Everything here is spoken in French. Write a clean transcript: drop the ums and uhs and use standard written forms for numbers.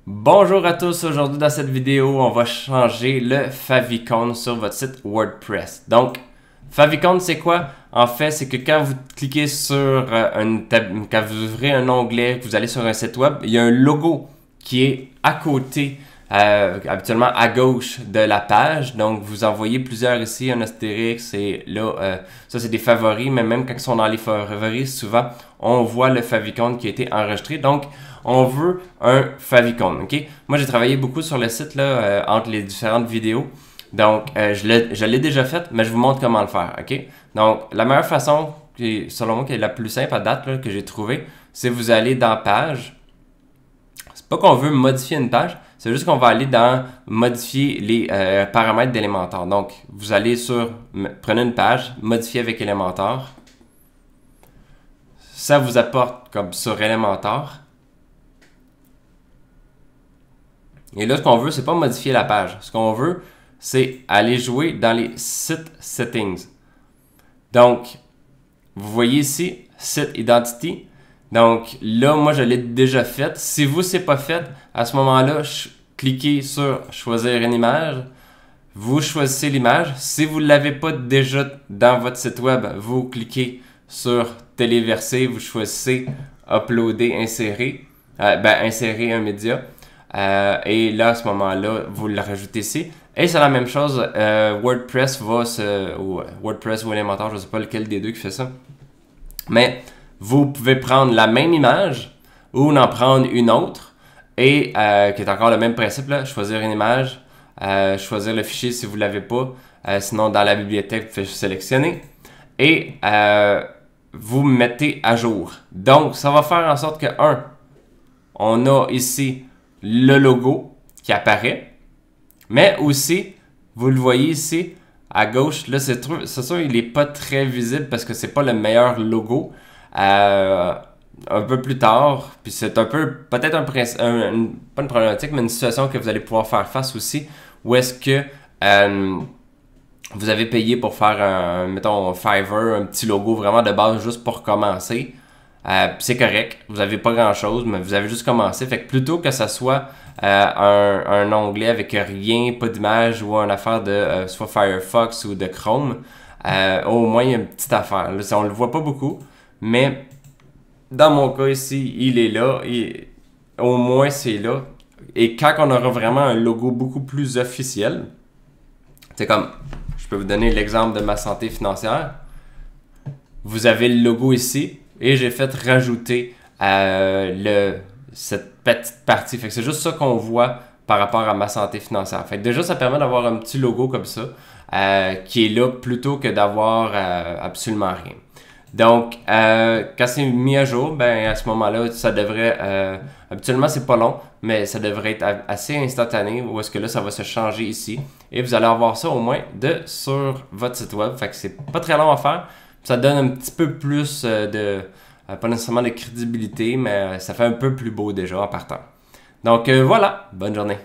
Bonjour à tous, aujourd'hui dans cette vidéo, on va changer le favicon sur votre site WordPress. Donc, favicon c'est quoi? En fait, c'est que quand vous cliquez sur quand vous ouvrez un onglet, que vous allez sur un site web, il y a un logo qui est à côté, habituellement à gauche de la page. Donc, vous en voyez plusieurs ici, un astérix et là, ça c'est des favoris, mais même quand ils sont dans les favoris, souvent, on voit le favicon qui a été enregistré. Donc, on veut un favicon, ok? Moi, j'ai travaillé beaucoup sur le site là, entre les différentes vidéos. Donc, je l'ai déjà fait, mais je vous montre comment le faire, ok? Donc, la meilleure façon, selon moi, qui est la plus simple à date là, que j'ai trouvé, c'est vous allez dans Page. C'est pas qu'on veut modifier une page, c'est juste qu'on va aller dans modifier les paramètres d'Elementor. Donc, vous allez sur, prenez une page, modifier avec Elementor. Ça vous apporte comme sur Elementor. Et là, ce qu'on veut, c'est pas modifier la page. Ce qu'on veut, c'est aller jouer dans les Site Settings. Donc, vous voyez ici, Site Identity. Donc, là, moi, je l'ai déjà fait. Si vous, c'est pas fait, à ce moment-là, cliquez sur Choisir une image. Vous choisissez l'image. Si vous ne l'avez pas déjà dans votre site web, vous cliquez sur Téléverser. Vous choisissez Uploader, Insérer. Insérer un média. Et là, à ce moment-là, vous le rajoutez ici. Et c'est la même chose, WordPress ou WordPress ou Elementor, je ne sais pas lequel des deux qui fait ça. Mais vous pouvez prendre la même image ou en prendre une autre et qui est encore le même principe, là, choisir une image, choisir le fichier si vous ne l'avez pas. Sinon, dans la bibliothèque, vous pouvez sélectionner. Et vous mettez à jour. Donc, ça va faire en sorte que, on a ici le logo qui apparaît, mais aussi, vous le voyez ici, à gauche, là, c'est sûr, il n'est pas très visible parce que c'est pas le meilleur logo. Un peu plus tard, puis c'est un peu, peut-être pas une problématique, mais une situation que vous allez pouvoir faire face aussi, où est-ce que vous avez payé pour faire mettons, Fiverr, un petit logo vraiment de base juste pour commencer. C'est correct, vous n'avez pas grand chose, mais vous avez juste commencé. Fait que plutôt que ça soit un onglet avec rien, pas d'image ou une affaire de soit Firefox ou de Chrome, au moins il y a une petite affaire. Là, on le voit pas beaucoup, mais dans mon cas ici, il est là. Au moins c'est là. Et quand on aura vraiment un logo beaucoup plus officiel, c'est comme, je peux vous donner l'exemple de ma santé financière. Vous avez le logo ici. Et j'ai fait rajouter cette petite partie. Fait que c'est juste ça qu'on voit par rapport à ma santé financière. Fait que déjà, ça permet d'avoir un petit logo comme ça qui est là plutôt que d'avoir absolument rien. Donc, quand c'est mis à jour, ben à ce moment-là, ça devrait... habituellement, c'est pas long, mais ça devrait être assez instantané où est-ce que là, ça va se changer ici. Et vous allez avoir ça au moins sur votre site web. Fait que c'est pas très long à faire. Ça donne un petit peu plus pas nécessairement de crédibilité, mais ça fait un peu plus beau déjà en partant. Donc voilà, bonne journée.